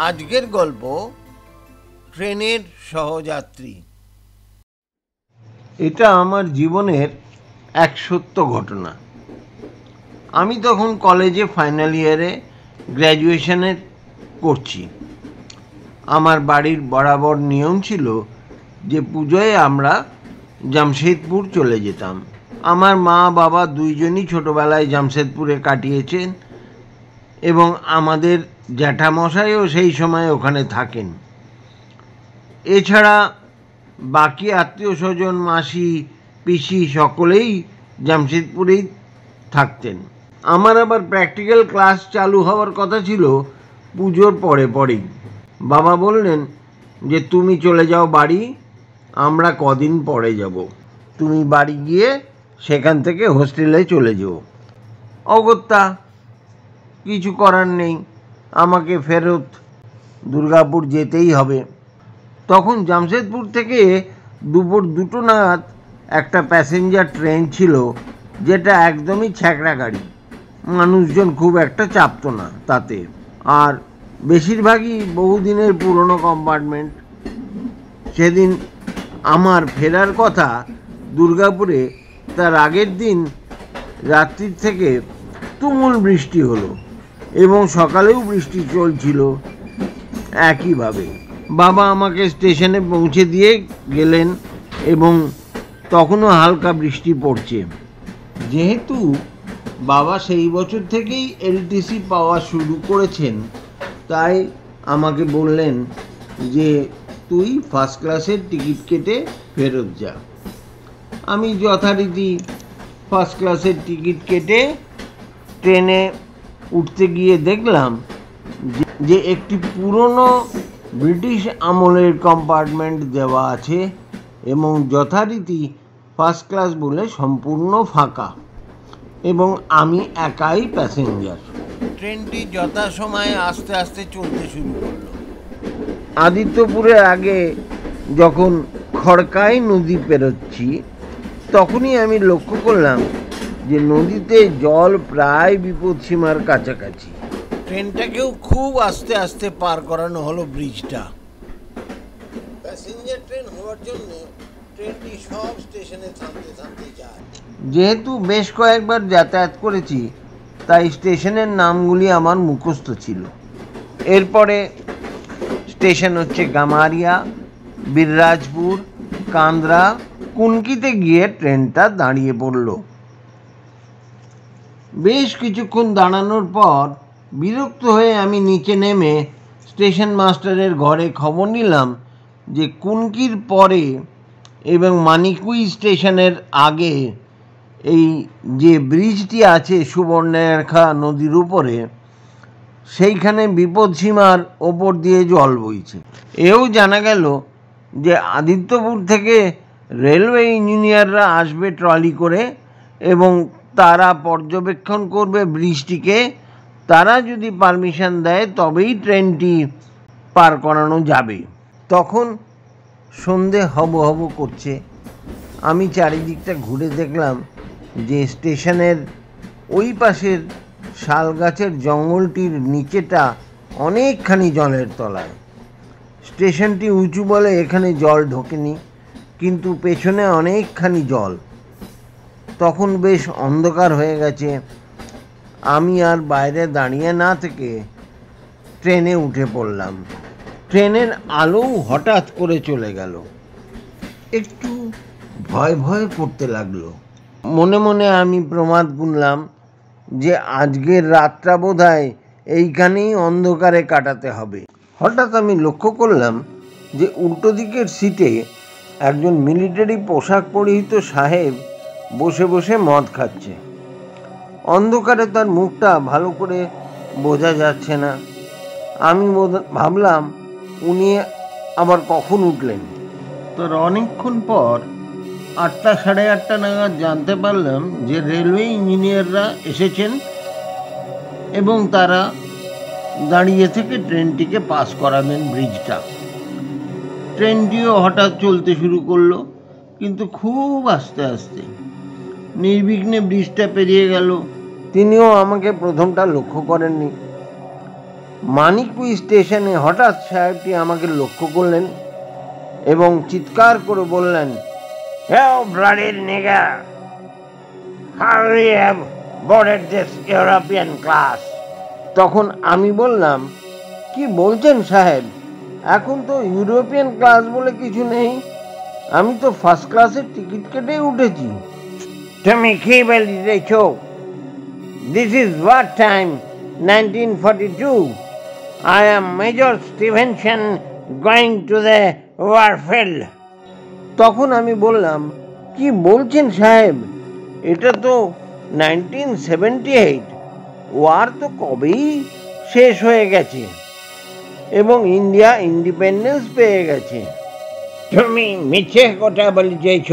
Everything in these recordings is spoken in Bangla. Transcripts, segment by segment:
আজকের গল্প ট্রেনের সহযাত্রী। এটা আমার জীবনের এক সত্য ঘটনা। আমি তখন কলেজে ফাইনাল ইয়ারে গ্র্যাজুয়েশনের করছি। আমার বাড়ির বরাবর নিয়ম ছিল যে পুজোয় আমরা জামশেদপুর চলে যেতাম। আমার মা বাবা দুইজনই ছোটোবেলায় জামশেদপুরে কাটিয়েছেন এবং আমাদের জ্যাঠামশাইও সেই সময় ওখানে থাকেন। এছাড়া বাকি আত্মীয় স্বজন, মাসি, পিসি সকলেই জামশেদপুরেই থাকতেন। আমার আবার প্র্যাকটিক্যাল ক্লাস চালু হওয়ার কথা ছিল পুজোর পরেই। বাবা বললেন যে তুমি চলে যাও বাড়ি, আমরা কদিন পরে যাব, তুমি বাড়ি গিয়ে সেখান থেকে হোস্টেলে চলে যেও। অগত্যা কিছু করার নেই, আমাকে ফেরত দুর্গাপুর যেতেই হবে। তখন জামশেদপুর থেকে দুপুর 2টো নাগাদ একটা প্যাসেঞ্জার ট্রেন ছিল, যেটা একদমই ছ্যাঁকড়া গাড়ি, মানুষজন খুব একটা চাপতো না তাতে, আর বেশিরভাগই বহুদিনের পুরনো কম্পার্টমেন্ট। সেদিন আমার ফেরার কথা দুর্গাপুরে, তার আগের দিন রাত্রির থেকে তুমুল বৃষ্টি হলো এবং সকালেও বৃষ্টি চলছিল একইভাবে। বাবা আমাকে স্টেশনে পৌঁছে দিয়ে গেলেন এবং তখনও হালকা বৃষ্টি পড়ছে। যেহেতু বাবা সেই বছর থেকেই এলটিসি পাওয়া শুরু করেছেন, তাই আমাকে বললেন যে তুই ফার্স্ট ক্লাসের টিকিট কেটে ফেরত যা। আমি যথারীতি ফার্স্ট ক্লাসের টিকিট কেটে ট্রেনে উঠতে গিয়ে দেখলাম যে একটি পুরনো ব্রিটিশ আমলের কম্পার্টমেন্ট দেওয়া আছে এবং যথারীতি ফার্স্ট ক্লাস বলে সম্পূর্ণ ফাঁকা, এবং আমি একাই প্যাসেঞ্জার। ট্রেনটি যথাসময়ে আস্তে আস্তে চলতে শুরু করলো। আদিত্যপুরের আগে যখন খড়কাই নদী পেরোচ্ছি, তখনই আমি লক্ষ্য করলাম যে নদীতে জল প্রায় বিপদসীমার কাছাকাছি। ট্রেনটাকেও খুব আস্তে আস্তে পার করানো হলো ব্রিজটা। প্যাসেঞ্জার ট্রেন হওয়ার জন্য ট্রেনটি সব স্টেশনে থামতে যায়। যেহেতু বেশ কয়েকবার যাতায়াত করেছি, তাই স্টেশনের নামগুলি আমার মুখস্থ ছিল। এরপরে স্টেশন হচ্ছে গামারিয়া, বীররাজপুর, কান্দ্রা। কুনকিতে গিয়ে ট্রেনটা দাঁড়িয়ে পড়ল। বেশ কিছুক্ষণ দাঁড়ানোর পর বিরক্ত হয়ে আমি নিচে নেমে স্টেশন মাস্টারের ঘরে খবর নিলাম যে কুনকির পরে এবং মানিকুই স্টেশনের আগে এই যে ব্রিজটি আছে সুবর্ণরেখা নদীর উপরে, সেইখানে বিপদসীমার ওপর দিয়ে জল বইছে। এও জানা গেল যে আদিত্যপুর থেকে রেলওয়ে ইঞ্জিনিয়াররা আসবে ট্রলি করে এবং তারা পর্যবেক্ষণ করবে ব্রিজটিকে। তারা যদি পারমিশন দেয় তবেই ট্রেনটি পার করানো যাবে। তখন সন্ধে হব হব করছে। আমি চারিদিকটা ঘুরে দেখলাম যে স্টেশনের ওই পাশের শাল গাছের জঙ্গলটির নিচেটা অনেকখানি জলের তলায়। স্টেশনটি উঁচু বলে এখানে জল ঢোকেনি, কিন্তু পেছনে অনেকখানি জল। তখন বেশ অন্ধকার হয়ে গেছে। আমি আর বাইরে দাঁড়িয়ে না থেকে ট্রেনে উঠে পড়লাম। ট্রেনের আলো হঠাৎ করে চলে গেল। একটু ভয় ভয় করতে লাগলো। মনে মনে আমি প্রমাদ গুনলাম যে আজকের রাতটা বোধহয় এইখানেই অন্ধকারে কাটাতে হবে। হঠাৎ আমি লক্ষ্য করলাম যে উল্টো দিকের সিটে একজন মিলিটারি পোশাক পরিহিত সাহেব বসে বসে মদ খাচ্ছে। অন্ধকারে তার মুখটা ভালো করে বোঝা যাচ্ছে না। আমি ভাবলাম উনি আবার কখন উঠলেন। তার অনেকক্ষণ পর 8টা সাড়ে 8টা নাগাদ জানতে পারলাম যে রেলওয়ে ইঞ্জিনিয়াররা এসেছেন এবং তারা দাঁড়িয়ে থেকে ট্রেনটিকে পাস করাবেন ব্রিজটা। ট্রেনটিও হঠাৎ চলতে শুরু করলো, কিন্তু খুব আস্তে আস্তে। নির্বিঘ্নে ব্রিজটা পেরিয়ে গেল। তিনিও আমাকে প্রথমটা লক্ষ্য করেননি। মানিকুই স্টেশনে হঠাৎ সাহেবটি আমাকে লক্ষ্য করলেন এবং চিৎকার করে বললেন, "Hey, bloody nigger! How you have boarded this European class?" তখন আমি বললাম, "কি বলছেন সাহেব, এখন তো ইউরোপিয়ান ক্লাস বলে কিছু নেই, আমি তো ফার্স্ট ক্লাসের টিকিট কেটে উঠেছি।" "তুমি কি বলেছ? This is what time? 1942. I am Major Stevenson going to the warfield." তখন আমি বললাম, "কি বলছেন সাহেব, এটা তো 1978, ওয়ার তো কবেই শেষ হয়ে গেছে এবং ইন্ডিয়া ইন্ডিপেন্ডেন্স পেয়ে গেছে।" "তুমি মিথ্যে কথা বলেছ।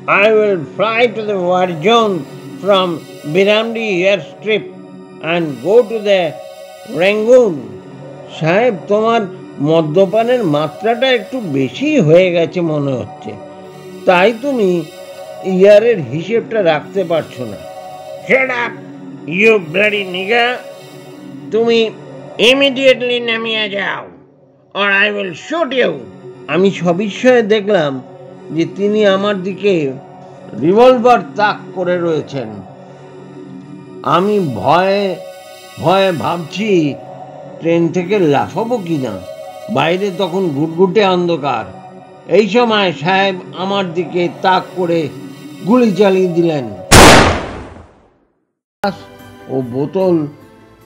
I will fly to the war zone from Biramdi airstrip and go to the Rangoon." সাহেব, তোমার মদ্যপানের মাত্রাটা একটু বেশি হয়ে গেছে মনে হচ্ছে, তাই তুমি ইয়ারের হিসেবটা রাখতে পারছো না। Shut up, you bloody nigger! তুমি ইমিডিয়েটলি নামিয়ে যাও or I will shoot you. আমি সবিস্ময়ে দেখলাম যে তিনি আমার দিকে রিভলভার তাক করে রয়েছেন। আমি ভয়ে ভয়ে ভাবছি ট্রেন থেকে লাফাবো কিনা। বাইরে তখন ঘুটঘুটে অন্ধকার। এই সময় সাহেব আমার দিকে তাক করে গুলি চালিয়ে দিলেন। ও বোতল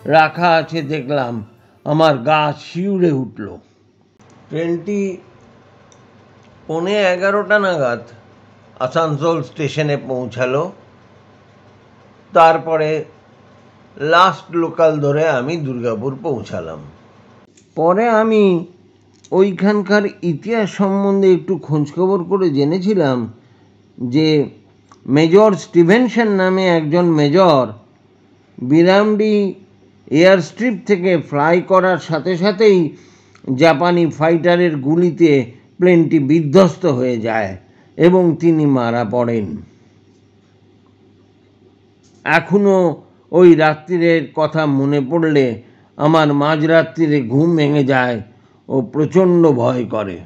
রাখা আছে দেখলাম, আমার গা শিউরে উঠল। ট্রেনটি 11:15 নাগাদ আসানসোল স্টেশনে পৌঁছালো। তারপরে লাস্ট লোকাল ধরে আমি দুর্গাপুর পৌঁছালাম। পরে আমি ওইখানকার ইতিহাস সম্বন্ধে একটু খোঁজখবর করে জেনেছিলাম যে মেজর স্টিভেনসন নামে একজন মেজর বিরামডি এয়ার স্ট্রিপ থেকে ফ্লাই করার সাথে সাথেই জাপানি ফাইটারের গুলিতে প্লেনটি বিধ্বস্ত হয়ে যায় এবং তিনি মারা পড়েন। এখনও ওই রাত্রিরের কথা মনে পড়লে আমার মাঝরাত্রিরে ঘুম ভেঙে যায় ও প্রচণ্ড ভয় করে।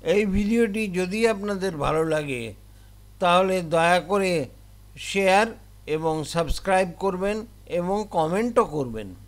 এই ভিডিওটি যদি আপনাদের ভালো লাগে তাহলে দয়া করে শেয়ার এবং সাবস্ক্রাইব করবেন এবং কমেন্টও করবেন।